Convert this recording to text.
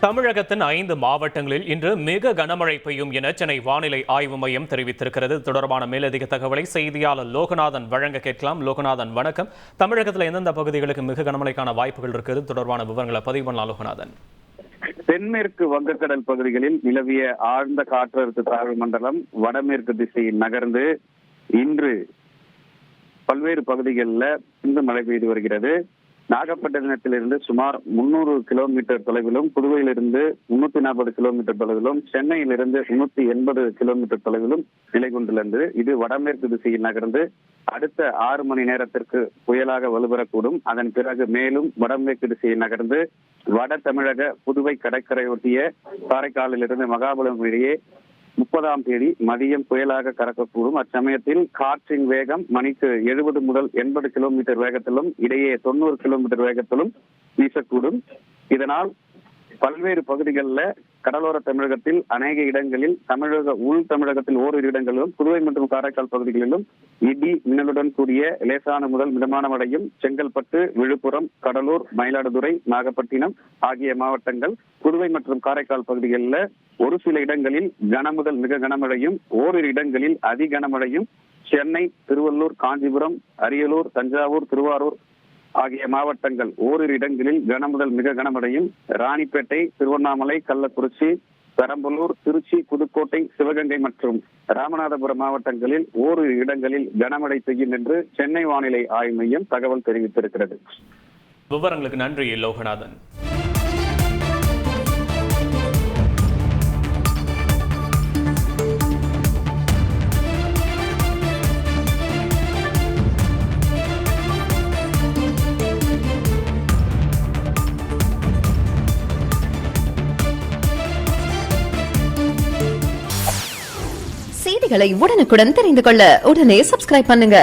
தமிழகத்தின் 5 மாவட்டங்களில் இன்று மிக கனமழை பெய்யும் என சென்னை வானிலை ஆய்வு மையம் தெரிவித்திருக்கிறது. தொடர்பான மேலதிக தகவலை செய்தியாளர் லோகநாதன் வழங்க கேட்கலாம். லோகநாதன், வணக்கம். தமிழகத்தில் எந்தெந்த பகுதிகளுக்கு மிக கனமழைக்கான வாய்ப்புகள் இருக்குது? தொடர்பான விவரங்களை பதிவு பண்ணலாம் லோகநாதன். தென்மேற்கு வங்கக்கடல் பகுதிகளில் நிலவிய ஆழ்ந்த காற்றழுத்த தாழ்வு மண்டலம் வடமேற்கு திசையில் நகர்ந்து இன்று பல்வேறு பகுதிகளில் இன்று மழை பெய்து வருகிறது. நாகப்பட்டினத்திலிருந்து சுமார் 300 கிலோமீட்டர் தொலைவிலும், புதுவையிலிருந்து 340 கிலோமீட்டர் தொலைவிலும், சென்னையிலிருந்து 380 கிலோமீட்டர் தொலைவிலும் நிலை கொண்டுள்ளது. இது வடமேற்கு திசையில் நகர்ந்து அடுத்த 6 மணி நேரத்திற்கு புயலாக வலுப்பெறக்கூடும். அதன் பிறகு மேலும் வடமேற்கு திசையில் நகர்ந்து வட தமிழக புதுவை கடற்கரையொட்டிய காரைக்காலிலிருந்து மகாபலிபுரம் இடையே 30ஆம் தேதி மதியம் புயலாக கறக்கக்கூடும். அச்சமயத்தில் காற்றின் வேகம் மணிக்கு 70 முதல் 80 கிலோமீட்டர் வேகத்திலும், இடையே 90 கிலோமீட்டர் வேகத்திலும் வீசக்கூடும். இதனால் பல்வேறு பகுதிகளில் கடலோர தமிழகத்தில் அநேக இடங்களில், உள் தமிழகத்தில் ஓரிரு இடங்களிலும், புதுவை மற்றும் காரைக்கால் பகுதிகளிலும் இடி மின்னலுடன் கூடிய லேசான முதல் மிதமான மழையும், செங்கல்பட்டு, விழுப்புரம், கடலூர், மயிலாடுதுறை, நாகப்பட்டினம் ஆகிய மாவட்டங்கள், புதுவை மற்றும் காரைக்கால் பகுதிகளில் ஒரு சில இடங்களில் கனமுதல் மிக கனமழையும், ஓரிரு இடங்களில் அதி கனமழையும், சென்னை, திருவள்ளூர், காஞ்சிபுரம், அரியலூர், தஞ்சாவூர், திருவாரூர் ஆகிய மாவட்டங்கள் ஓரிரு இடங்களில் கனமுதல் மிக கனமழையும், ராணிப்பேட்டை, திருவண்ணாமலை, கள்ளக்குறிச்சி, பெரம்பலூர், திருச்சி, புதுக்கோட்டை, சிவகங்கை மற்றும் ராமநாதபுரம் மாவட்டங்களில் ஓரிரு இடங்களில் கனமழை பெய்யும் என்று சென்னை வானிலை ஆய்வு மையம் தகவல் தெரிவித்திருக்கிறது. விவரங்களுக்கு நன்றி லோகநாதன். செய்திகளை உடனுக்குடன் தெரிந்து கொள்ள உடனே சப்ஸ்கிரைப் பண்ணுங்க.